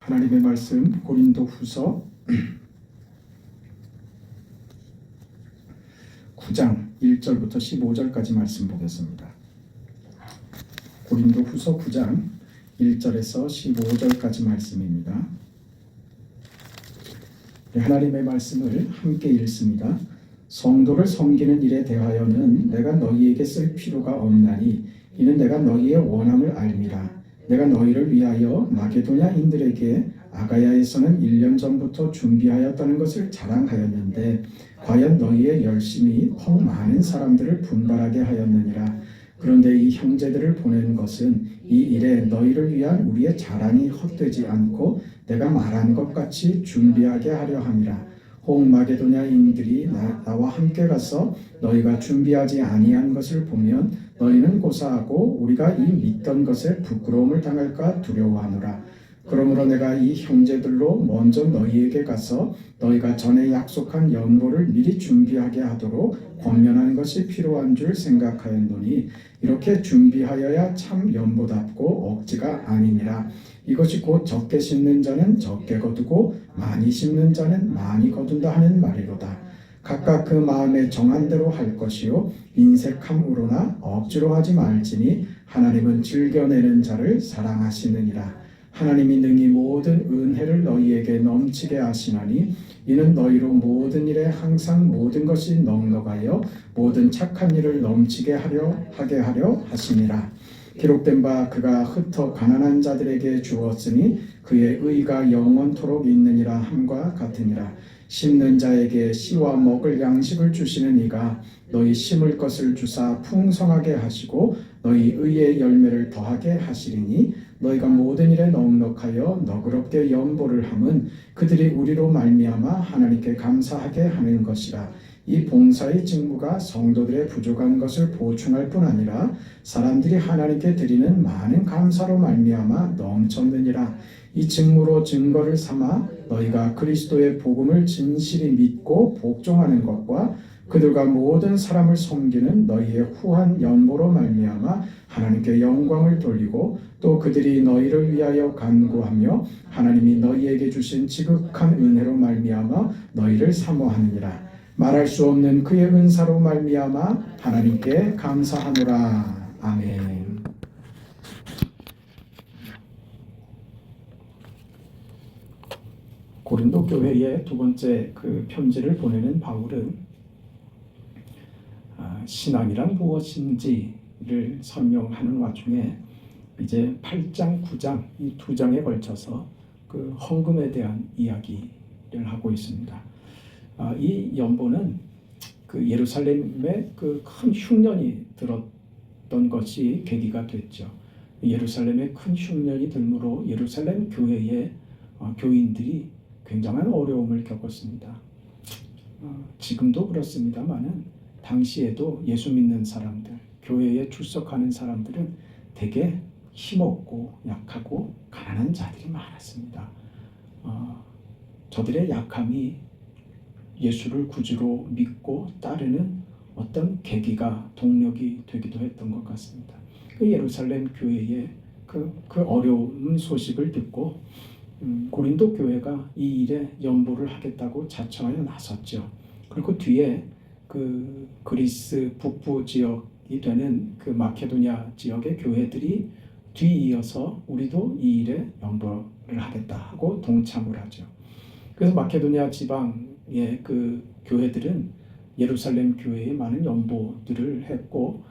하나님의 말씀 고린도후서 9장 1절부터 15절까지 말씀 보겠습니다. 고린도후서 9장 1절에서 15절까지 말씀입니다. 하나님의 말씀을 함께 읽습니다. 성도를 섬기는 일에 대하여는 내가 너희에게 쓸 필요가 없나니 이는 내가 너희의 원함을 알미라. 내가 너희를 위하여 마게도냐인들에게 아가야에서는 1년 전부터 준비하였다는 것을 자랑하였는데 과연 너희의 열심이 더 많은 사람들을 분발하게 하였느니라. 그런데 이 형제들을 보낸 것은 이 일에 너희를 위한 우리의 자랑이 헛되지 않고 내가 말한 것 같이 준비하게 하려 함이라. 혹 마게도냐인들이 나와 함께 가서 너희가 준비하지 아니한 것을 보면 너희는 고사하고 우리가 이 믿던 것에 부끄러움을 당할까 두려워하노라. 그러므로 내가 이 형제들로 먼저 너희에게 가서 너희가 전에 약속한 연보를 미리 준비하게 하도록 권면하는 것이 필요한 줄 생각하였노니 이렇게 준비하여야 참 연보답고 억지가 아니니라. 이것이 곧 적게 심는 자는 적게 거두고 많이 심는 자는 많이 거둔다 하는 말이로다. 각각 그 마음에 정한 대로 할 것이요 인색함으로나 억지로 하지 말지니 하나님은 즐겨내는 자를 사랑하시느니라. 하나님이 능히 모든 은혜를 너희에게 넘치게 하시나니 이는 너희로 모든 일에 항상 모든 것이 넉넉하여 모든 착한 일을 넘치게 하게 하려 하심이라. 기록된 바 그가 흩어 가난한 자들에게 주었으니 그의 의가 영원토록 있느니라 함과 같으니라. 심는 자에게 씨와 먹을 양식을 주시는 이가 너희 심을 것을 주사 풍성하게 하시고 너희 의의 열매를 더하게 하시리니 너희가 모든 일에 넉넉하여 너그럽게 연보를 함은 그들이 우리로 말미암아 하나님께 감사하게 하는 것이라. 이 봉사의 직무가 성도들의 부족한 것을 보충할 뿐 아니라 사람들이 하나님께 드리는 많은 감사로 말미암아 넘쳤느니라. 이 직무로 증거를 삼아 너희가 그리스도의 복음을 진실히 믿고 복종하는 것과 그들과 모든 사람을 섬기는 너희의 후한 연보로 말미암아 하나님께 영광을 돌리고 또 그들이 너희를 위하여 간구하며 하나님이 너희에게 주신 지극한 은혜로 말미암아 너희를 사모하느니라. 말할 수 없는 그의 은사로 말미암아 하나님께 감사하노라. 아멘. 고린도 교회의 두 번째 그 편지를 보내는 바울은 신앙이란 무엇인지를 설명하는 와중에 이제 8장, 9장 이 두 장에 걸쳐서 그 헌금에 대한 이야기를 하고 있습니다. 이 연보는 그 예루살렘에 그 큰 흉년이 들었던 것이 계기가 됐죠. 예루살렘에 큰 흉년이 들므로 예루살렘 교회의 교인들이 굉장한 어려움을 겪었습니다. 지금도 그렇습니다만은 당시에도 예수 믿는 사람들, 교회에 출석하는 사람들은 되게 힘없고 약하고 가난한 자들이 많았습니다. 저들의 약함이 예수를 구주로 믿고 따르는 어떤 계기가 동력이 되기도 했던 것 같습니다. 그 예루살렘 교회의 그 어려운 소식을 듣고 고린도 교회가 이 일에 연보를 하겠다고 자청하여 나섰죠. 그리고 뒤에 그 그리스 북부 지역이 되는 그 마케도냐 지역의 교회들이 뒤이어서 우리도 이 일에 연보를 하겠다 하고 동참을 하죠. 그래서 마케도냐 지방의 그 교회들은 예루살렘 교회에 많은 연보들을 했고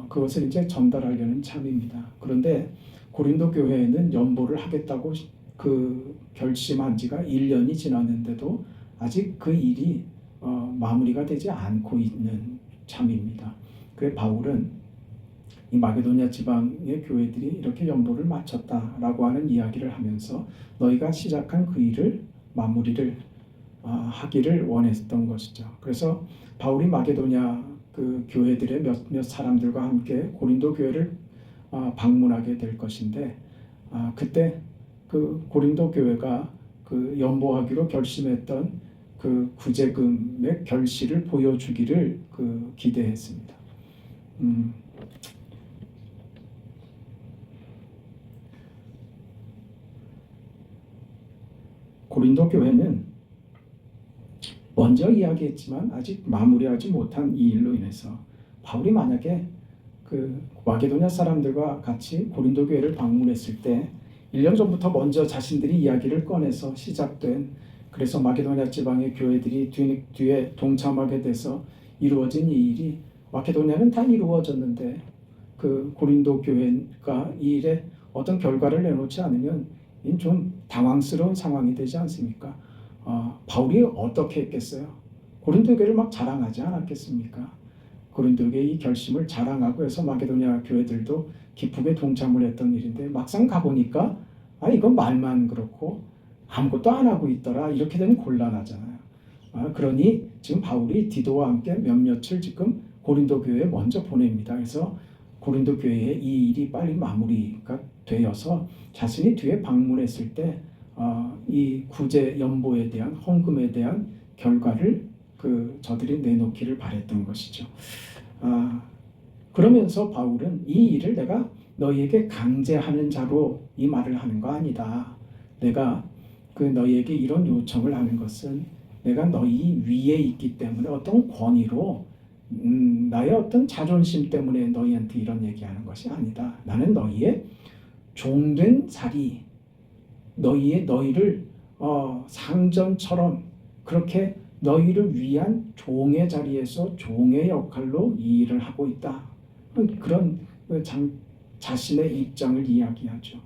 그것을 이제 전달하려는 참입니다. 그런데 고린도 교회에는 연보를 하겠다고 그 결심한 지가 1년이 지났는데도 아직 그 일이 마무리가 되지 않고 있는 참입니다. 그래서 바울은 이 마게도냐 지방의 교회들이 이렇게 연보를 마쳤다라고 하는 이야기를 하면서 너희가 시작한 그 일을 마무리를 하기를 원했던 것이죠. 그래서 바울이 마게도냐 그 교회들의 몇 사람들과 함께 고린도 교회를 방문하게 될 것인데 그때 그 고린도 교회가 그 연보하기로 결심했던 그 구제금의 결실을 보여주기를 그 기대했습니다. 고린도 교회는 먼저 이야기했지만 아직 마무리하지 못한 이 일로 인해서 바울이 만약에 그 마게도냐 사람들과 같이 고린도 교회를 방문했을 때 1년 전부터 먼저 자신들이 이야기를 꺼내서 시작된, 그래서 마게도냐 지방의 교회들이 뒤에 동참하게 돼서 이루어진 이 일이, 마게도냐는 다 이루어졌는데 그 고린도 교회가 이 일에 어떤 결과를 내놓지 않으면 좀 당황스러운 상황이 되지 않습니까? 바울이 어떻게 했겠어요? 고린도 교회를 막 자랑하지 않았겠습니까? 고린도 교회의 이 결심을 자랑하고 해서 마게도냐 교회들도 기쁘게 동참을 했던 일인데, 막상 가보니까 이건 말만 그렇고 아무것도 안 하고 있더라. 이렇게 되면 곤란하잖아요. 그러니 지금 바울이 디도와 함께 몇몇을 지금 고린도 교회에 먼저 보냅니다. 그래서 고린도 교회의 이 일이 빨리 마무리가 되어서 자신이 뒤에 방문했을 때 이 구제 연보에 대한 헌금에 대한 결과를 저들이 내놓기를 바랬던 것이죠. 그러면서 바울은 이 일을 내가 너희에게 강제하는 자로 이 말을 하는 거 아니다. 내가 너희에게 이런 요청을 하는 것은 내가 너희 위에 있기 때문에 어떤 권위로 나의 어떤 자존심 때문에 너희한테 이런 얘기하는 것이 아니다. 나는 너희의 종된 자리, 너희를 상전처럼 그렇게 너희를 위한 종의 자리에서 종의 역할로 이 일을 하고 있다. 그런 자신의 입장을 이야기하죠.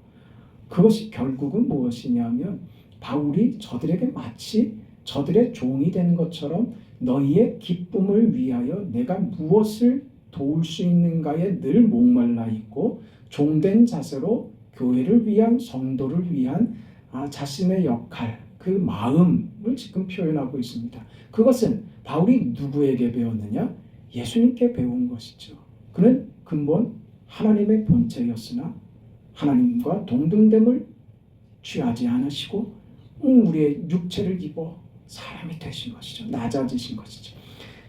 그것이 결국은 무엇이냐면 바울이 저들에게 마치 저들의 종이 된 것처럼 너희의 기쁨을 위하여 내가 무엇을 도울 수 있는가에 늘 목말라 있고 종된 자세로 교회를 위한, 성도를 위한 자신의 역할, 그 마음을 지금 표현하고 있습니다. 그것은 바울이 누구에게 배웠느냐? 예수님께 배운 것이죠. 그는 근본 하나님의 본체였으나 하나님과 동등됨을 취하지 않으시고 우리의 육체를 입어 사람이 되신 것이죠. 낮아지신 것이죠.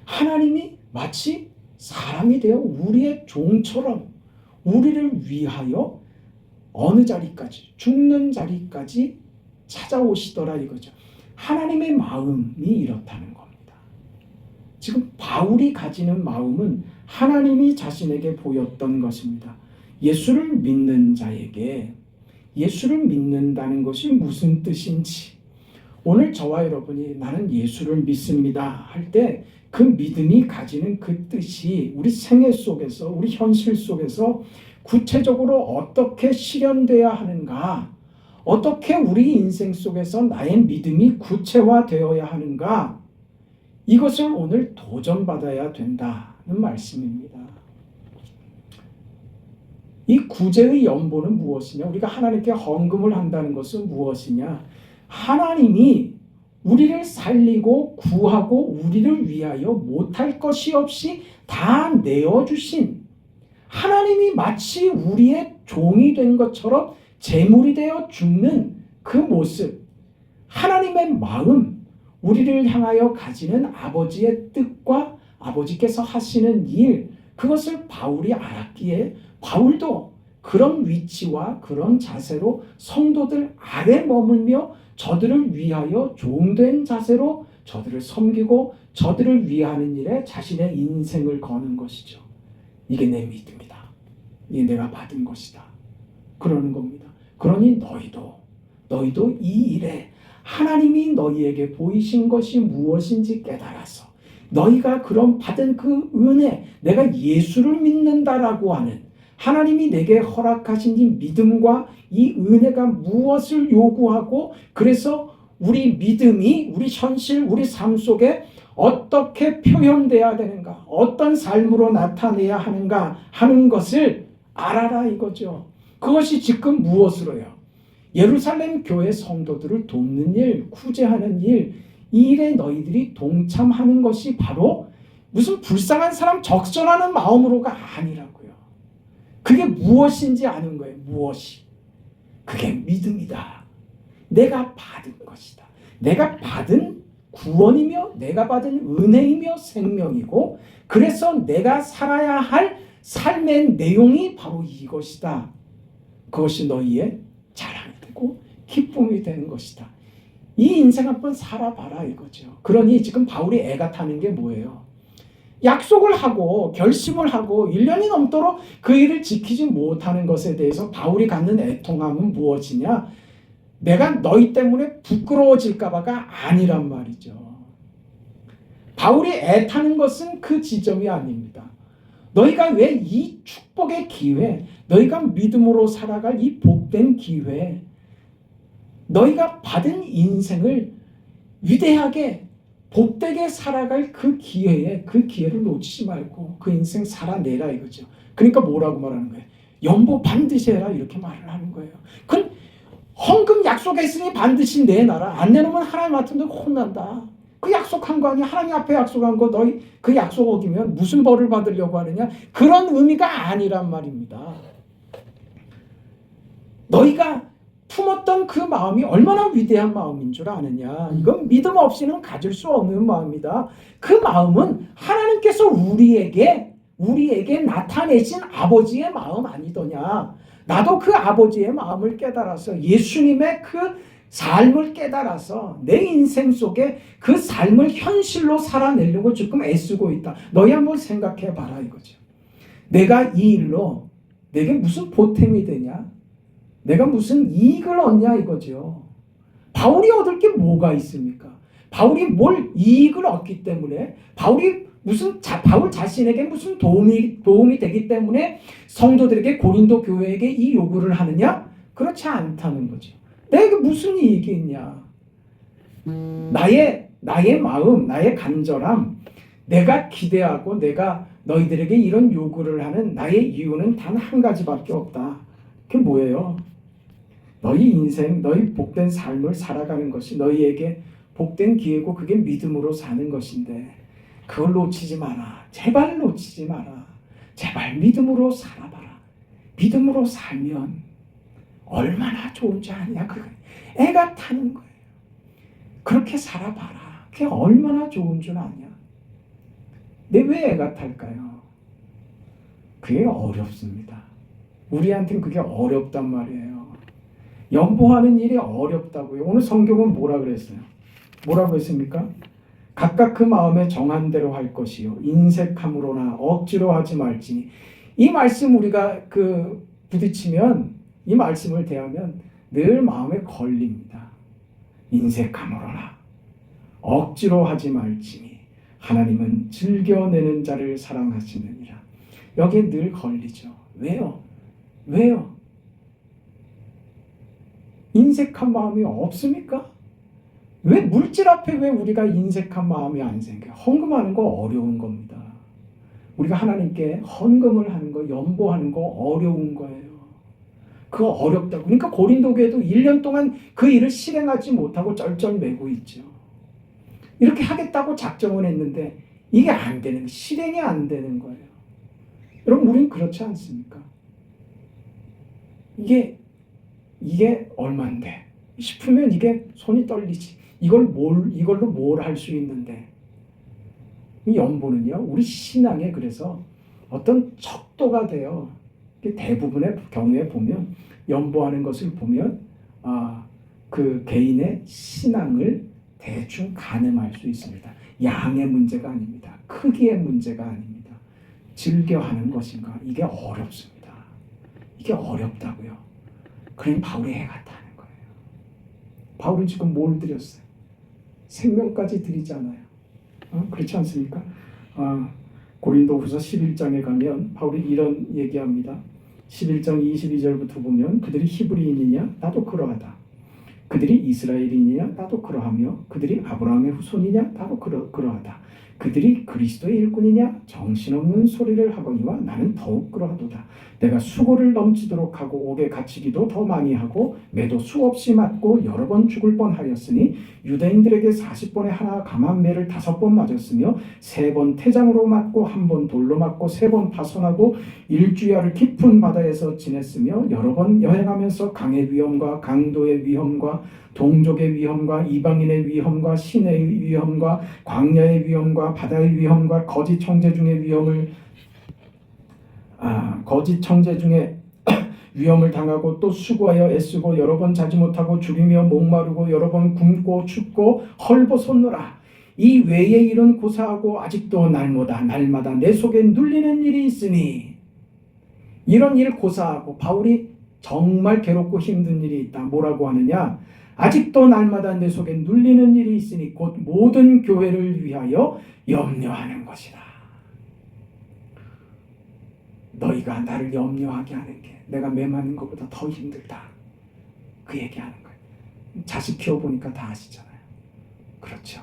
하나님이 마치 사람이 되어 우리의 종처럼 우리를 위하여 어느 자리까지, 죽는 자리까지 찾아오시더라 이거죠. 하나님의 마음이 이렇다는 겁니다. 지금 바울이 가지는 마음은 하나님이 자신에게 보였던 것입니다. 예수를 믿는 자에게 예수를 믿는다는 것이 무슨 뜻인지, 오늘 저와 여러분이 나는 예수를 믿습니다 할 때 그 믿음이 가지는 그 뜻이 우리 생애 속에서, 우리 현실 속에서 구체적으로 어떻게 실현돼야 하는가, 어떻게 우리 인생 속에서 나의 믿음이 구체화되어야 하는가, 이것을 오늘 도전받아야 된다는 말씀입니다. 이 구제의 연보는 무엇이냐? 우리가 하나님께 헌금을 한다는 것은 무엇이냐? 하나님이 우리를 살리고 구하고 우리를 위하여 못할 것이 없이 다 내어주신, 하나님이 마치 우리의 종이 된 것처럼 제물이 되어 죽는 그 모습, 하나님의 마음, 우리를 향하여 가지는 아버지의 뜻과 아버지께서 하시는 일, 그것을 바울이 알았기에 바울도 그런 위치와 그런 자세로 성도들 아래 머물며 저들을 위하여 종된 자세로 저들을 섬기고 저들을 위하는 일에 자신의 인생을 거는 것이죠. 이게 내 믿음이다. 이게 내가 받은 것이다. 그러는 겁니다. 그러니 너희도 이 일에 하나님이 너희에게 보이신 것이 무엇인지 깨달아서 너희가 그런 받은 그 은혜, 내가 예수를 믿는다라고 하는 하나님이 내게 허락하신 이 믿음과 이 은혜가 무엇을 요구하고, 그래서 우리 믿음이 우리 현실, 우리 삶 속에 어떻게 표현돼야 되는가, 어떤 삶으로 나타내야 하는가 하는 것을 알아라 이거죠. 그것이 지금 무엇으로요? 예루살렘 교회 성도들을 돕는 일, 구제하는 일, 이 일에 너희들이 동참하는 것이 바로 무슨 불쌍한 사람 적선하는 마음으로가 아니라고요. 그게 무엇인지 아는 거예요. 무엇이? 그게 믿음이다. 내가 받은 것이다. 내가 받은 구원이며 내가 받은 은혜이며 생명이고, 그래서 내가 살아야 할 삶의 내용이 바로 이것이다. 그것이 너희의 자랑이 되고 기쁨이 되는 것이다. 이 인생 한번 살아봐라 이거죠. 그러니 지금 바울이 애가 타는 게 뭐예요? 약속을 하고 결심을 하고 1년이 넘도록 그 일을 지키지 못하는 것에 대해서 바울이 갖는 애통함은 무엇이냐? 내가 너희 때문에 부끄러워질까 봐가 아니란 말이죠. 바울이 애타는 것은 그 지점이 아닙니다. 너희가 왜 이 축복의 기회, 너희가 믿음으로 살아갈 이 복된 기회, 너희가 받은 인생을 위대하게 복되게 살아갈 그 기회에 그 기회를 놓치지 말고 그 인생 살아내라 이거죠. 그러니까 뭐라고 말하는 거예요? 연보 반드시 해라 이렇게 말을 하는 거예요. 그 헌금 약속했으니 반드시 내놔라. 안 내놓으면 하나님한테 혼난다. 그 약속한 거 아니야? 하나님 앞에 약속한 거 너희 그 약속 어기면 무슨 벌을 받으려고 하느냐? 그런 의미가 아니란 말입니다. 너희가 품었던 그 마음이 얼마나 위대한 마음인 줄 아느냐? 이건 믿음 없이는 가질 수 없는 마음이다. 그 마음은 하나님께서 우리에게 나타내신 아버지의 마음 아니더냐? 나도 그 아버지의 마음을 깨달아서 예수님의 그 삶을 깨달아서 내 인생 속에 그 삶을 현실로 살아내려고 조금 애쓰고 있다. 너희 한번 생각해 봐라 이거죠. 내가 이 일로 내게 무슨 보탬이 되냐? 내가 무슨 이익을 얻냐 이거죠. 바울이 얻을 게 뭐가 있습니까? 바울이 뭘 이익을 얻기 때문에 바울 자신에게 무슨 도움이 되기 때문에 성도들에게 고린도 교회에게 이 요구를 하느냐? 그렇지 않다는 거죠. 내게 무슨 이익이 있냐? 나의 마음, 나의 간절함, 내가 기대하고 내가 너희들에게 이런 요구를 하는 나의 이유는 단 한 가지밖에 없다. 그게 뭐예요? 너희 인생, 너희 복된 삶을 살아가는 것이 너희에게 복된 기회고 그게 믿음으로 사는 것인데 그걸 놓치지 마라. 제발 놓치지 마라. 제발 믿음으로 살아봐라. 믿음으로 살면 얼마나 좋은지 아냐? 그 애가 타는 거예요. 그렇게 살아봐라. 그게 얼마나 좋은 줄 아냐? 근데 왜 애가 탈까요? 그게 어렵습니다. 우리한테는 그게 어렵단 말이에요. 연보하는 일이 어렵다고요. 오늘 성경은 뭐라 그랬어요? 뭐라고 했습니까? 각각 그 마음에 정한 대로 할 것이요 인색함으로나 억지로 하지 말지니. 이 말씀 우리가 부딪히면 이 말씀을 대하면 늘 마음에 걸립니다. 인색함으로나 억지로 하지 말지니 하나님은 즐겨내는 자를 사랑하시느니라. 여기에 늘 걸리죠. 왜요? 인색한 마음이 없습니까? 왜 물질 앞에 왜 우리가 인색한 마음이 안 생겨요? 헌금하는 거 어려운 겁니다. 우리가 하나님께 헌금을 하는 거, 연보하는 거 어려운 거예요. 그거 어렵다고. 그러니까 고린도 교회도 1년 동안 그 일을 실행하지 못하고 쩔쩔매고 있죠. 이렇게 하겠다고 작정을 했는데 이게 안 되는, 실행이 안 되는 거예요. 여러분, 우린 그렇지 않습니까? 이게 얼만데 싶으면 이게 손이 떨리지. 이걸로 뭘 할 수 있는데. 이 연보는요, 우리 신앙에 그래서 어떤 척도가 돼요. 대부분의 경우에 보면 연보하는 것을 보면 그 개인의 신앙을 대충 가늠할 수 있습니다. 양의 문제가 아닙니다. 크기의 문제가 아닙니다. 즐겨하는 것인가? 이게 어렵습니다. 이게 어렵다고요. 그럼 바울이 애가 타는 거예요. 바울은 지금 뭘 드렸어요? 생명까지 드리잖아요. 그렇지 않습니까? 고린도후서 11장에 가면 바울이 이런 얘기합니다. 11장 22절부터 보면 그들이 히브리인이냐? 나도 그러하다. 그들이 이스라엘인이냐? 나도 그러하며 그들이 아브라함의 후손이냐? 나도 그러하다. 그들이 그리스도의 일꾼이냐? 정신없는 소리를 하거니와 나는 더욱 그러하도다. 내가 수고를 넘치도록 하고 옥에 갇히기도 더 많이 하고 매도 수없이 맞고 여러 번 죽을 뻔하였으니 유대인들에게 40번에 하나 감한 매를 5번 맞았으며 3번 태장으로 맞고 1번 돌로 맞고 3번 파손하고 일주야를 깊은 바다에서 지냈으며 여러 번 여행하면서 강의 위험과 강도의 위험과 동족의 위험과 이방인의 위험과 신의 위험과 광야의 위험과 바다의 위험과 거짓 청제 중의 위험을 거짓 청제 중에 위험을 당하고 또 수고하여 애쓰고 여러 번 자지 못하고 죽이며 목마르고 여러 번 굶고 춥고 헐벗었노라. 이 외의 일은 고사하고 아직도 날마다 내 속에 눌리는 일이 있으니. 이런 일 고사하고 바울이 정말 괴롭고 힘든 일이 있다. 뭐라고 하느냐? 아직도 날마다 내 속에 눌리는 일이 있으니 곧 모든 교회를 위하여 염려하는 것이다. 너희가 나를 염려하게 하는 게 내가 매맞는 것보다 더 힘들다. 그 얘기하는 거예요. 자식 키워보니까 다 아시잖아요. 그렇죠.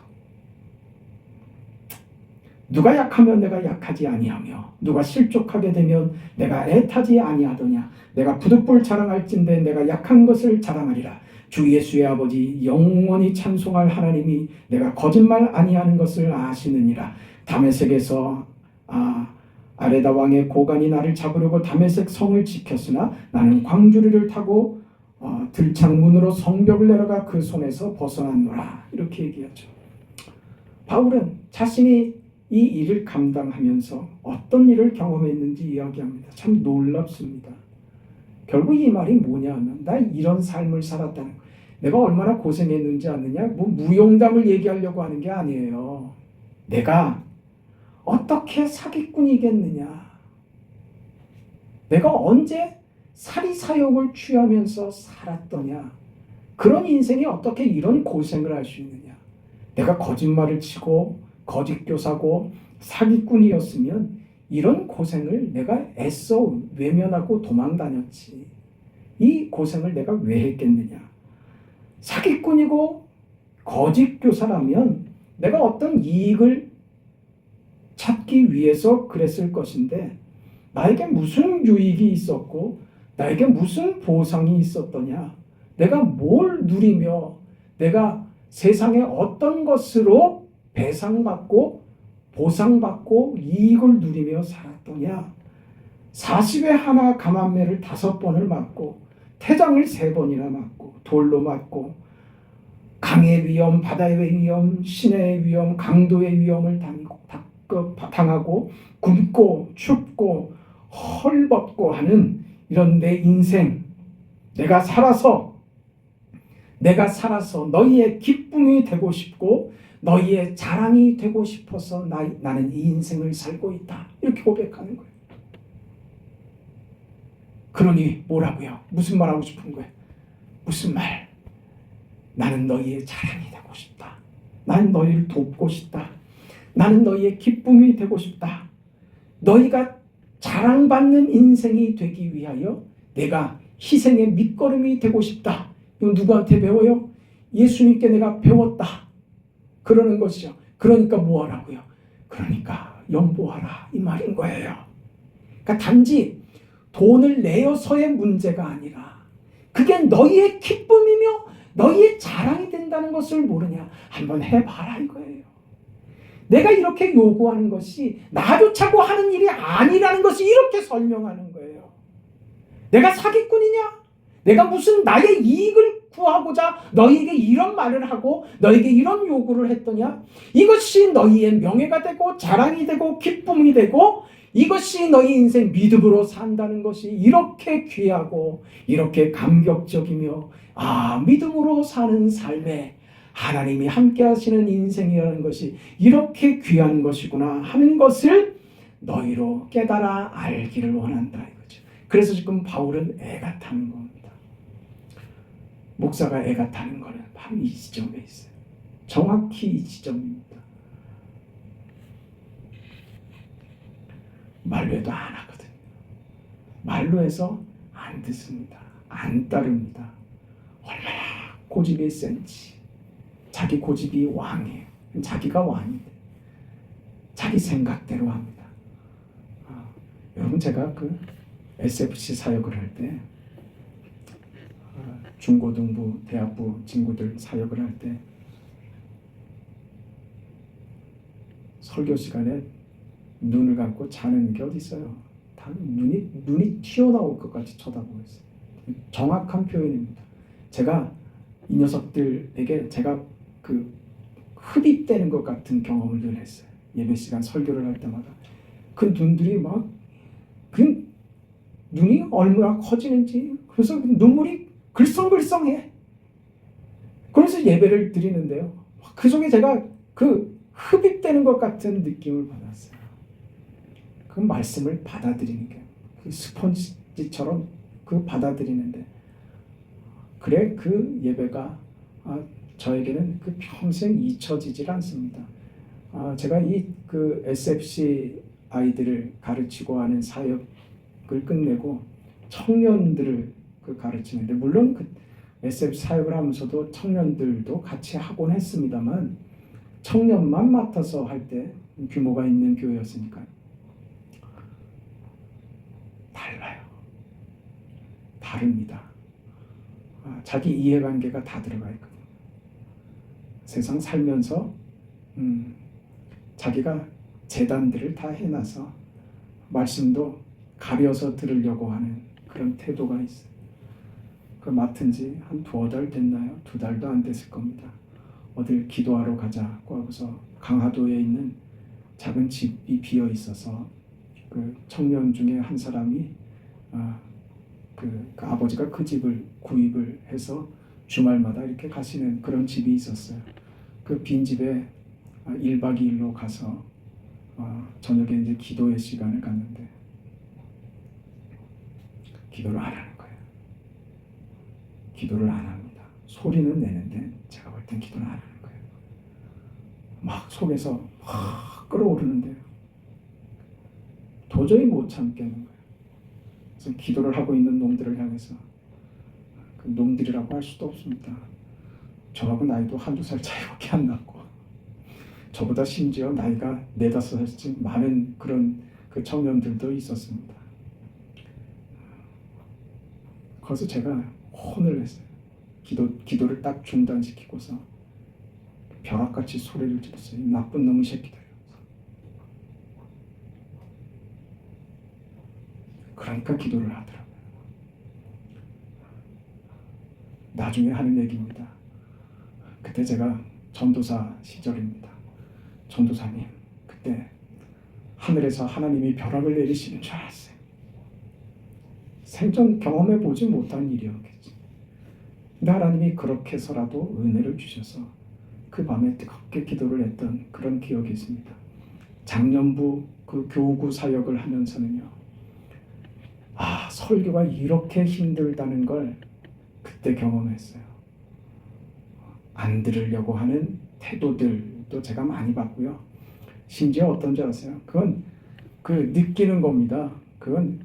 누가 약하면 내가 약하지 아니하며 누가 실족하게 되면 내가 애타지 아니하더냐. 내가 부득불 자랑할진대 내가 약한 것을 자랑하리라. 주 예수의 아버지 영원히 찬송할 하나님이 내가 거짓말 아니하는 것을 아시느니라. 다메섹에서 아레다 왕의 고관이 나를 잡으려고 다메섹 성을 지켰으나 나는 광주리를 타고 들창문으로 성벽을 내려가 그 손에서 벗어났노라. 이렇게 얘기하죠. 바울은 자신이 이 일을 감당하면서 어떤 일을 경험했는지 이야기합니다. 참 놀랍습니다. 결국 이 말이 뭐냐면 나 이런 삶을 살았다는 거예요. 내가 얼마나 고생했는지 아느냐? 뭐 무용담을 얘기하려고 하는 게 아니에요. 내가 어떻게 사기꾼이겠느냐? 내가 언제 사리사욕을 취하면서 살았더냐? 그런 인생이 어떻게 이런 고생을 할 수 있느냐? 내가 거짓말을 치고 거짓교사고 사기꾼이었으면 이런 고생을 내가 애써 외면하고 도망다녔지. 이 고생을 내가 왜 했겠느냐? 사기꾼이고 거짓교사라면 내가 어떤 이익을 찾기 위해서 그랬을 것인데 나에게 무슨 유익이 있었고 나에게 무슨 보상이 있었더냐? 내가 뭘 누리며 내가 세상에 어떤 것으로 배상받고 보상받고 이익을 누리며 살았더냐? 40에 하나 감암매를 5번을 맞고 태장을 3번이나 맞고 돌로 맞고 강의 위험, 바다의 위험, 시내의 위험, 강도의 위험을 당하고 굶고 춥고 헐벗고 하는 이런 내 인생, 내가 살아서 너희의 기쁨이 되고 싶고 너희의 자랑이 되고 싶어서 나는 이 인생을 살고 있다. 이렇게 고백하는 거예요. 그러니 뭐라고요? 무슨 말 하고 싶은 거예요? 무슨 말? 나는 너희의 자랑이 되고 싶다. 나는 너희를 돕고 싶다. 나는 너희의 기쁨이 되고 싶다. 너희가 자랑받는 인생이 되기 위하여 내가 희생의 밑거름이 되고 싶다. 이거 누구한테 배워요? 예수님께 내가 배웠다. 그러는 것이죠. 그러니까 뭐 하라고요? 그러니까 연보하라 이 말인 거예요. 그러니까 단지 돈을 내어서의 문제가 아니라 그게 너희의 기쁨이며 너희의 자랑이 된다는 것을 모르냐? 한번 해봐라 이거예요. 내가 이렇게 요구하는 것이 나조차고 하는 일이 아니라는 것을 이렇게 설명하는 거예요. 내가 사기꾼이냐? 내가 무슨 나의 이익을 구하고자 너희에게 이런 말을 하고 너희에게 이런 요구를 했더냐? 이것이 너희의 명예가 되고 자랑이 되고 기쁨이 되고 이것이 너희 인생 믿음으로 산다는 것이 이렇게 귀하고 이렇게 감격적이며 믿음으로 사는 삶에 하나님이 함께 하시는 인생이라는 것이 이렇게 귀한 것이구나 하는 것을 너희로 깨달아 알기를 원한다 이거죠. 그래서 지금 바울은 애가 타는 겁니다. 목사가 애가 타는 거는 바로 이 지점에 있어요. 정확히 이 지점입니다. 말로 해도 안 하거든요. 말로 해서 안 듣습니다. 안 따릅니다. 얼마나 고집이 센지. 자기 고집이 왕이에요. 자기가 왕인데 자기 생각대로 합니다. 여러분 제가 그 SFC 사역을 할 때 중고등부, 대학부 친구들 사역을 할 때 설교 시간에 눈을 감고 자는 게 어디 있어요? 다 눈이 튀어나올 것 같이 쳐다보고 있어요. 정확한 표현입니다. 제가 이 녀석들에게 제가 그 흡입되는 것 같은 경험을 늘 했어요. 예배 시간 설교를 할 때마다 그 눈들이 막 눈이 얼마나 커지는지, 그래서 눈물이 글썽글썽해. 그래서 예배를 드리는데요. 그 속에 제가 그 흡입되는 것 같은 느낌을 받았어요. 그 말씀을 받아들이는 게, 그 스펀지처럼 그 받아들이는데, 그래 그 예배가 저에게는 그 평생 잊혀지질 않습니다. 제가 그 SFC 아이들을 가르치고 하는 사역을 끝내고 청년들을 가르치는데, 물론 그 SFC 사역을 하면서도 청년들도 같이 하곤 했습니다만 청년만 맡아서 할 때 규모가 있는 교회였으니까 달라요. 다릅니다. 자기 이해관계가 다 들어가 있거든요. 세상 살면서 자기가 재단들을 다 해놔서 말씀도 가려서 들으려고 하는 그런 태도가 있어요. 그 맡은 지 한 2달 됐나요? 2달도 안 됐을 겁니다. 어딜 기도하러 가자고 하고서 강화도에 있는 작은 집이 비어 있어서 그 청년 중에 한 사람이 그 아버지가 그 집을 구입을 해서 주말마다 이렇게 가시는 그런 집이 있었어요. 그 빈 집에 1박 2일로 가서 저녁에 이제 기도의 시간을 갖는데 기도를 안 하는 거예요. 기도를 안 합니다. 소리는 내는데 제가 볼 땐 기도를 안 하는 거예요. 막 속에서 막 끓어오르는데요. 도저히 못 참겠는 거예요. 그래서 기도를 하고 있는 놈들을 향해서, 그 놈들이라고 할 수도 없습니다. 저하고 나이도 1-2살 차이밖에 안 났고 저보다 심지어 나이가 4-5살쯤 많은 그런 그 청년들도 있었습니다. 그래서 제가 혼을 냈어요. 기도를 딱 중단시키고서 벼락같이 소리를 질렀어요. 이 나쁜 놈의 새끼들. 그러니까 기도를 하더라고요. 나중에 하는 얘기입니다. 그때 제가 전도사 시절입니다. 전도사님, 그때 하늘에서 하나님이 벼락을 내리시는 줄 알았어요. 생전 경험해 보지 못한 일이었겠지. 근데 하나님이 그렇게 해서라도 은혜를 주셔서 그 밤에 뜨겁게 기도를 했던 그런 기억이 있습니다. 작년부 그 교구 사역을 하면서는요, 설교가 이렇게 힘들다는 걸 그때 경험했어요. 안 들으려고 하는 태도들도 제가 많이 봤고요. 심지어 어떤 줄 아세요? 그건 그 느끼는 겁니다. 그건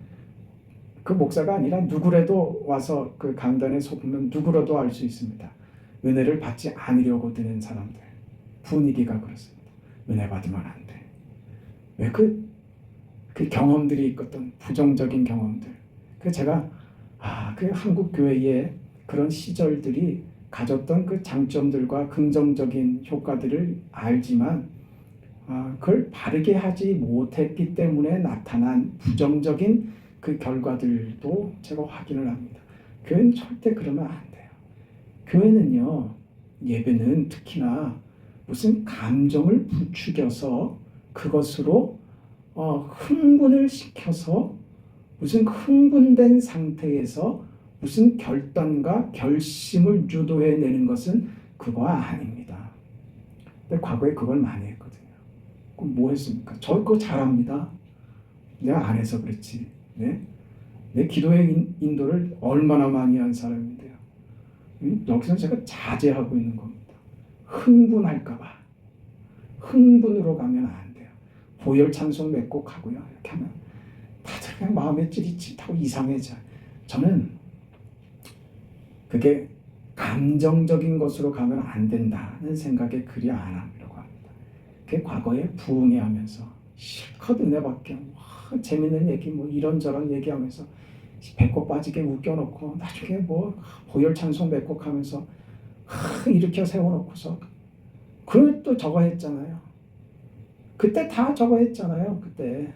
그 목사가 아니라 누구라도 와서 그 강단에 서보면 누구라도 알 수 있습니다. 은혜를 받지 않으려고 드는 사람들, 분위기가 그렇습니다. 은혜 받으면 안 돼. 왜 그 경험들이 있었던 부정적인 경험들. 그 제가 그 한국 교회의 그런 시절들이 가졌던 그 장점들과 긍정적인 효과들을 알지만 그걸 바르게 하지 못했기 때문에 나타난 부정적인 그 결과들도 제가 확인을 합니다. 교회는 절대 그러면 안 돼요. 교회는요, 예배는 특히나 무슨 감정을 부추겨서 그것으로 흥분을 시켜서 무슨 흥분된 상태에서 무슨 결단과 결심을 유도해내는 것은 그거 아닙니다. 근데 과거에 그걸 많이 했거든요. 그럼 뭐 했습니까? 저 그거 잘합니다. 내가 안 해서 그렇지. 내 기도의 인도를 얼마나 많이 한 사람인데요. 여기서 제가 자제하고 있는 겁니다. 흥분할까 봐. 흥분으로 가면 안 돼요. 보혈 찬송 몇 곡 하고요. 이렇게 하면 다들 그냥 마음에 찌릿찌릿하고 이상해져. 저는 그게 감정적인 것으로 가면 안 된다는 생각에 그리 안 하려고 합니다. 그게 과거에 부흥회하면서 실컷 은혜 받게 재밌는 얘기 이런저런 얘기하면서 배꼽 빠지게 웃겨놓고 나중에 보혈 찬송 몇 곡 하면서 일으켜 세워놓고서 그걸 또 저거 했잖아요. 그때 다 저거 했잖아요. 그때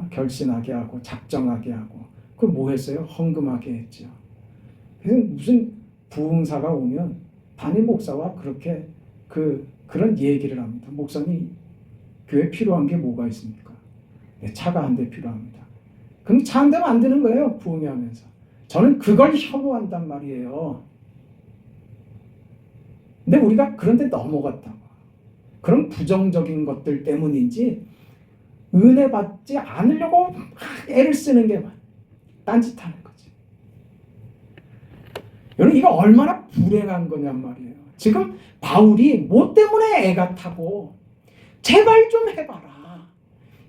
결신하게 하고 작정하게 하고 그 뭐 했어요? 헌금하게 했죠. 그래서 무슨 부흥사가 오면 담임 목사와 그렇게 그런 얘기를 합니다. 목사님, 교회 필요한 게 뭐가 있습니까? 차가 한 대 필요합니다. 그럼 차 한 대 만드는 거예요. 부흥회하면서. 저는 그걸 혐오한단 말이에요. 근데 우리가 그런데 넘어갔다고. 그런 부정적인 것들 때문인지 은혜 받지 않으려고 애를 쓰는 게 딴짓하는 거지. 여러분 이거 얼마나 불행한 거냔 말이에요. 지금 바울이 뭐 때문에 애가 타고 제발 좀 해봐라.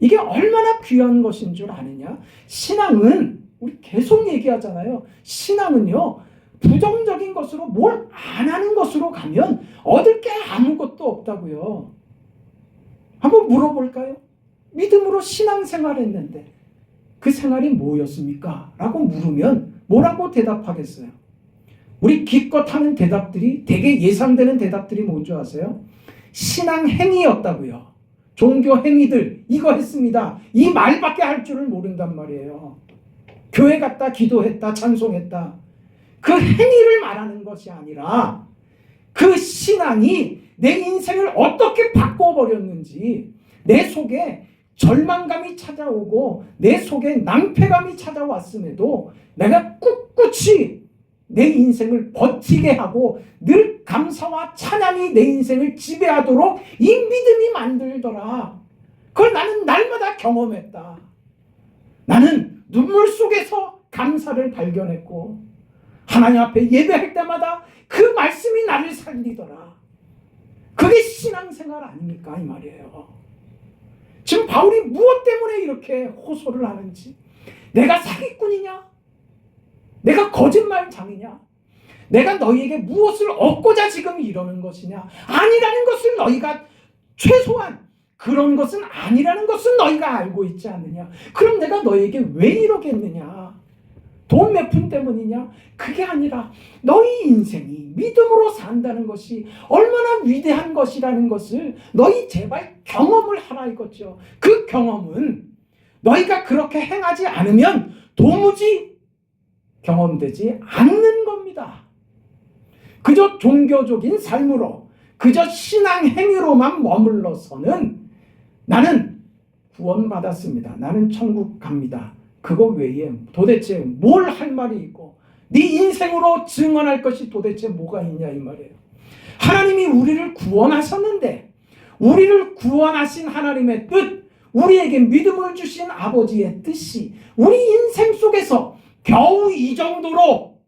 이게 얼마나 귀한 것인 줄 아느냐? 신앙은 우리 계속 얘기하잖아요. 신앙은요. 부정적인 것으로 뭘 안 하는 것으로 가면 얻을 게 아무것도 없다고요. 한번 물어볼까요? 믿음으로 신앙생활 했는데 그 생활이 뭐였습니까? 라고 물으면 뭐라고 대답하겠어요? 우리 기껏 하는 대답들이 되게 예상되는 대답들이 뭔지 아세요? 신앙 행위였다고요. 종교 행위들 이거 했습니다. 이 말밖에 할 줄을 모른단 말이에요. 교회 갔다 기도했다 찬송했다. 그 행위를 말하는 것이 아니라 그 신앙이 내 인생을 어떻게 바꿔버렸는지 내 속에 절망감이 찾아오고 내 속에 낭패감이 찾아왔음에도 내가 꿋꿋이 내 인생을 버티게 하고 늘 감사와 찬양이 내 인생을 지배하도록 이 믿음이 만들더라. 그걸 나는 날마다 경험했다. 나는 눈물 속에서 감사를 발견했고 하나님 앞에 예배할 때마다 그 말씀이 나를 살리더라. 그게 신앙생활 아닙니까? 이 말이에요. 지금 바울이 무엇 때문에 이렇게 호소를 하는지, 내가 사기꾼이냐? 내가 거짓말장이냐? 내가 너희에게 무엇을 얻고자 지금 이러는 것이냐? 아니라는 것을 너희가 최소한 그런 것은 아니라는 것은 너희가 알고 있지 않느냐? 그럼 내가 너희에게 왜 이러겠느냐? 돈 몇 푼 때문이냐? 그게 아니라 너희 인생이 믿음으로 산다는 것이 얼마나 위대한 것이라는 것을 너희 제발 경험을 하라 이거죠. 그 경험은 너희가 그렇게 행하지 않으면 도무지 경험되지 않는 겁니다. 그저 종교적인 삶으로 그저 신앙 행위로만 머물러서는 나는 구원받았습니다. 나는 천국 갑니다. 그거 외에 도대체 뭘 할 말이 있고 네 인생으로 증언할 것이 도대체 뭐가 있냐 이 말이에요. 하나님이 우리를 구원하셨는데 우리를 구원하신 하나님의 뜻, 우리에게 믿음을 주신 아버지의 뜻이 우리 인생 속에서 겨우 이 정도로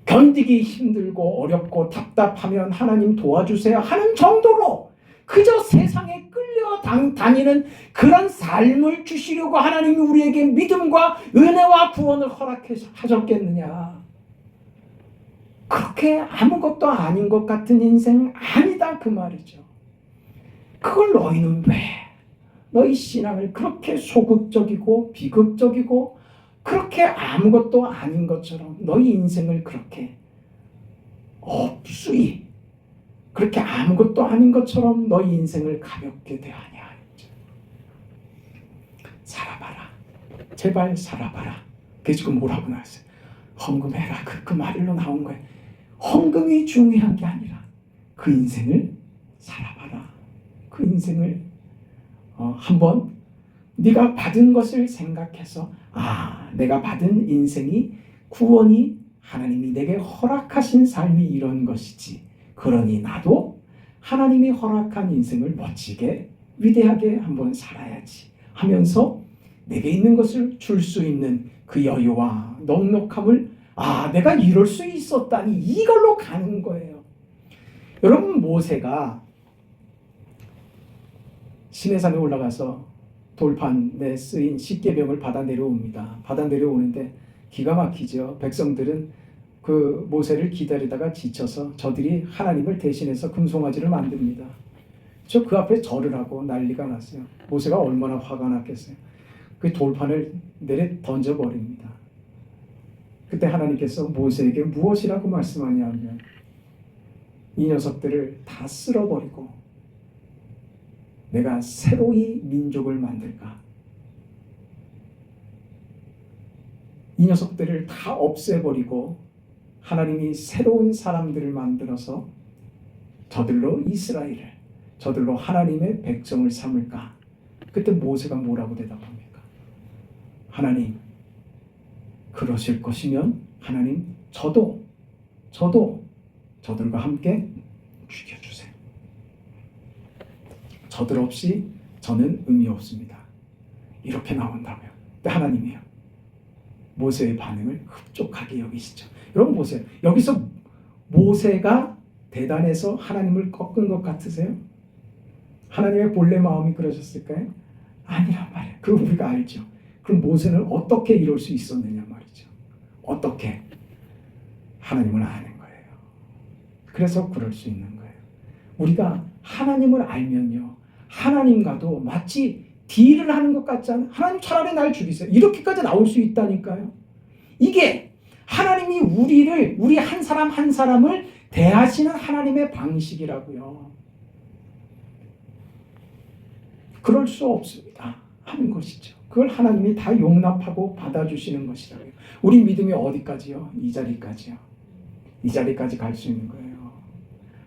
견디기 힘들고 어렵고 답답하면 하나님 도와주세요 하는 정도로 그저 세상에 끌려다니는 그런 삶을 주시려고 하나님이 우리에게 믿음과 은혜와 구원을 허락하셨겠느냐. 그렇게 아무것도 아닌 것 같은 인생 아니다 그 말이죠. 그걸 너희는 왜 너희 신앙을 그렇게 소극적이고 비극적이고 그렇게 아무것도 아닌 것처럼 너희 인생을 그렇게 없수이 그렇게 아무것도 아닌 것처럼 너희 인생을 가볍게 대하냐. 살아봐라. 제발 살아봐라. 그게 지금 뭐라고 나왔어요? 헌금해라. 그 말로 나온 거예요. 헌금이 중요한 게 아니라 그 인생을 살아봐라. 그 인생을 한번 네가 받은 것을 생각해서 내가 받은 인생이 구원이 하나님이 내게 허락하신 삶이 이런 것이지. 그러니 나도 하나님이 허락한 인생을 멋지게 위대하게 한번 살아야지 하면서 내게 있는 것을 줄 수 있는 그 여유와 넉넉함을 내가 이럴 수 있었다니 이걸로 가는 거예요. 여러분 모세가 시내산에 올라가서 돌판에 쓰인 십계명을 받아 내려옵니다. 받아 내려오는데 기가 막히죠. 백성들은 그 모세를 기다리다가 지쳐서 저들이 하나님을 대신해서 금송아지를 만듭니다. 그 앞에 절을 하고 난리가 났어요. 모세가 얼마나 화가 났겠어요. 그 돌판을 내려 던져버립니다. 그때 하나님께서 모세에게 무엇이라고 말씀하냐면 이 녀석들을 다 쓸어버리고 내가 새로이 민족을 만들까? 이 녀석들을 다 없애버리고 하나님이 새로운 사람들을 만들어서 저들로 이스라엘을, 저들로 하나님의 백성을 삼을까? 그때 모세가 뭐라고 대답합니까? 하나님, 그러실 것이면 하나님, 저들과 함께 죽여주세요. 저들 없이 저는 의미 없습니다. 이렇게 나온다고요. 근데 하나님이요, 모세의 반응을 흡족하게 여기시죠. 여러분 보세요. 여기서 모세가 대단해서 하나님을 꺾은 것 같으세요? 하나님의 본래 마음이 그러셨을까요? 아니란 말이에요. 그거 우리가 알죠. 그럼 모세는 어떻게 이럴 수 있었느냐 말이죠. 어떻게? 하나님을 아는 거예요. 그래서 그럴 수 있는 거예요. 우리가 하나님을 알면요, 하나님과도 마치 딜을 하는 것 같지 않아요? 하나님 차라리 날 죽이세요. 이렇게까지 나올 수 있다니까요. 이게 하나님이 우리 한 사람 한 사람을 대하시는 하나님의 방식이라고요. 그럴 수 없습니다 하는 것이죠. 그걸 하나님이 다 용납하고 받아주시는 것이라고요. 우리 믿음이 어디까지요? 이 자리까지요. 이 자리까지 갈 수 있는 거예요.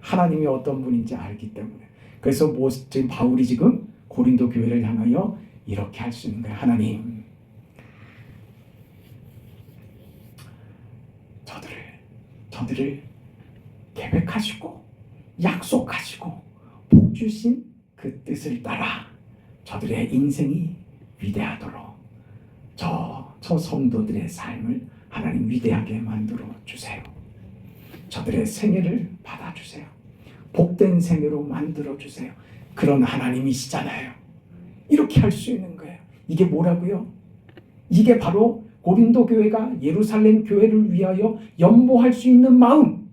하나님이 어떤 분인지 알기 때문에. 그래서 지금 바울이 지금 고린도 교회를 향하여 이렇게 할 수 있는 거예요. 하나님, 저들을 계획하시고 약속하시고 복 주신 그 뜻을 따라 저들의 인생이 위대하도록 저 성도들의 삶을 하나님 위대하게 만들어 주세요. 저들의 생애를 받아주세요. 복된 생애로 만들어 주세요. 그런 하나님이시잖아요. 이렇게 할 수 있는 거예요. 이게 뭐라고요? 이게 바로 고린도 교회가 예루살렘 교회를 위하여 연보할 수 있는 마음.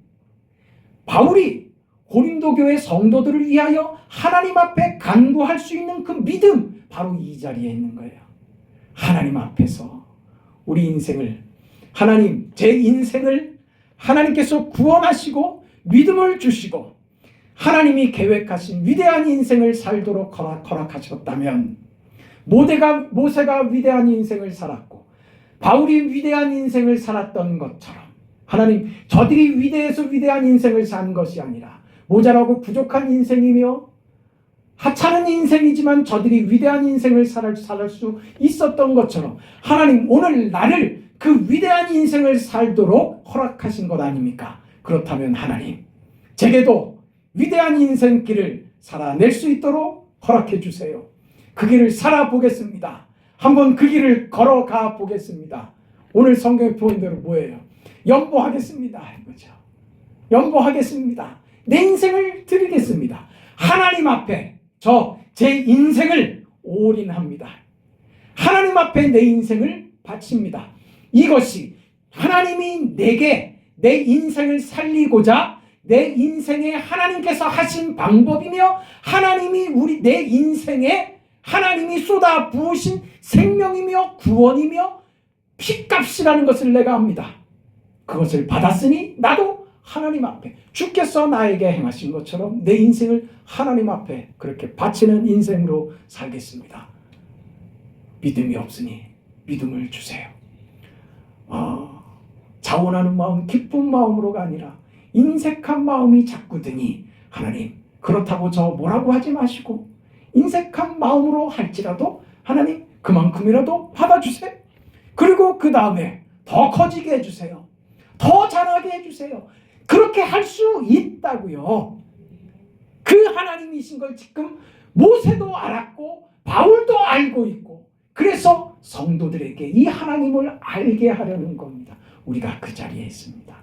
바울이 고린도 교회 성도들을 위하여 하나님 앞에 간구할 수 있는 그 믿음, 바로 이 자리에 있는 거예요. 하나님 앞에서 우리 인생을, 하나님, 제 인생을 하나님께서 구원하시고 믿음을 주시고 하나님이 계획하신 위대한 인생을 살도록 허락하셨다면, 모세가 위대한 인생을 살았고 바울이 위대한 인생을 살았던 것처럼, 하나님, 저들이 위대해서 위대한 인생을 산 것이 아니라 모자라고 부족한 인생이며 하찮은 인생이지만 저들이 위대한 인생을 살 수 있었던 것처럼, 하나님, 오늘 나를 그 위대한 인생을 살도록 허락하신 것 아닙니까? 그렇다면 하나님, 제게도 위대한 인생길을 살아낼 수 있도록 허락해 주세요. 그 길을 살아보겠습니다. 한번 그 길을 걸어가 보겠습니다. 오늘 성경의 표현대로 뭐예요? 연보하겠습니다. 이거죠. 연보하겠습니다. 내 인생을 드리겠습니다. 하나님 앞에 제 인생을 올인합니다. 하나님 앞에 내 인생을 바칩니다. 이것이 하나님이 내게 내 인생을 살리고자 내 인생에 하나님께서 하신 방법이며, 하나님이 내 인생에 하나님이 쏟아 부으신 생명이며 구원이며 피값이라는 것을 내가 압니다. 그것을 받았으니 나도 하나님 앞에 주께서 나에게 행하신 것처럼 내 인생을 하나님 앞에 그렇게 바치는 인생으로 살겠습니다. 믿음이 없으니 믿음을 주세요. 자원하는 마음, 기쁜 마음으로가 아니라 인색한 마음이 자꾸 드니, 하나님, 그렇다고 저 뭐라고 하지 마시고 인색한 마음으로 할지라도 하나님 그만큼이라도 받아주세요. 그리고 그 다음에 더 커지게 해주세요. 더 자라게 해주세요. 그렇게 할 수 있다고요. 그 하나님이신 걸 지금 모세도 알았고 바울도 알고 있고, 그래서 성도들에게 이 하나님을 알게 하려는 겁니다. 우리가 그 자리에 있습니다.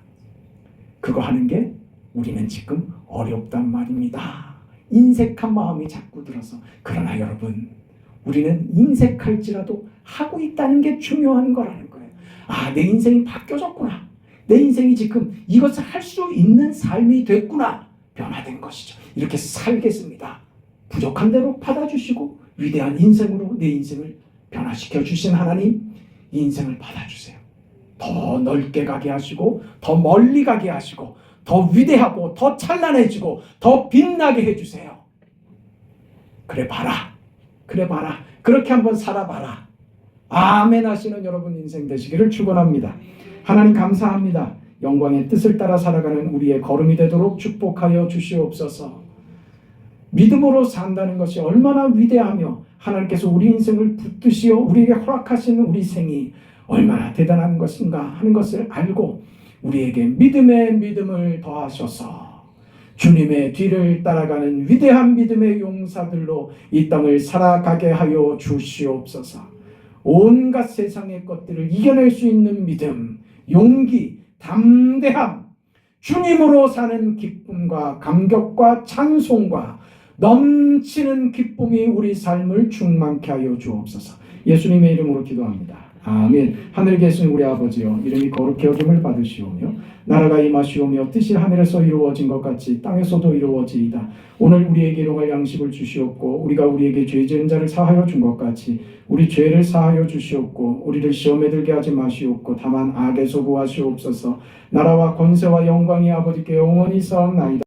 그거 하는 게 우리는 지금 어렵단 말입니다. 인색한 마음이 자꾸 들어서. 그러나 여러분, 우리는 인색할지라도 하고 있다는 게 중요한 거라는 거예요. 내 인생이 바뀌어졌구나. 내 인생이 지금 이것을 할 수 있는 삶이 됐구나. 변화된 것이죠. 이렇게 살겠습니다. 부족한 대로 받아주시고 위대한 인생으로 내 인생을 변화시켜 주신 하나님, 이 인생을 받아주세요. 더 넓게 가게 하시고 더 멀리 가게 하시고 더 위대하고 더 찬란해지고 더 빛나게 해주세요. 그래 봐라. 그렇게 한번 살아봐라. 아멘 하시는 여러분 인생 되시기를 축원합니다. 하나님 감사합니다. 영광의 뜻을 따라 살아가는 우리의 걸음이 되도록 축복하여 주시옵소서. 믿음으로 산다는 것이 얼마나 위대하며 하나님께서 우리 인생을 붙드시어 우리에게 허락하시는 우리 생이 얼마나 대단한 것인가 하는 것을 알고 우리에게 믿음의 믿음을 더하셔서 주님의 뒤를 따라가는 위대한 믿음의 용사들로 이 땅을 살아가게 하여 주시옵소서. 온갖 세상의 것들을 이겨낼 수 있는 믿음, 용기, 담대함, 주님으로 사는 기쁨과 감격과 찬송과 넘치는 기쁨이 우리 삶을 충만케 하여 주옵소서. 예수님의 이름으로 기도합니다. 아멘. 하늘에 계신 우리 아버지여, 이름이 거룩히 여김을 받으시오며 나라가 임하시오며 뜻이 하늘에서 이루어진 것 같이 땅에서도 이루어지이다. 오늘 우리에게 일용할 양식을 주시옵고 우리가 우리에게 죄 지은 자를 사하여 준 것 같이 우리 죄를 사하여 주시옵고 우리를 시험에 들게 하지 마시옵고 다만 악에서 구하시옵소서. 나라와 권세와 영광이 아버지께 영원히 사옵나이다.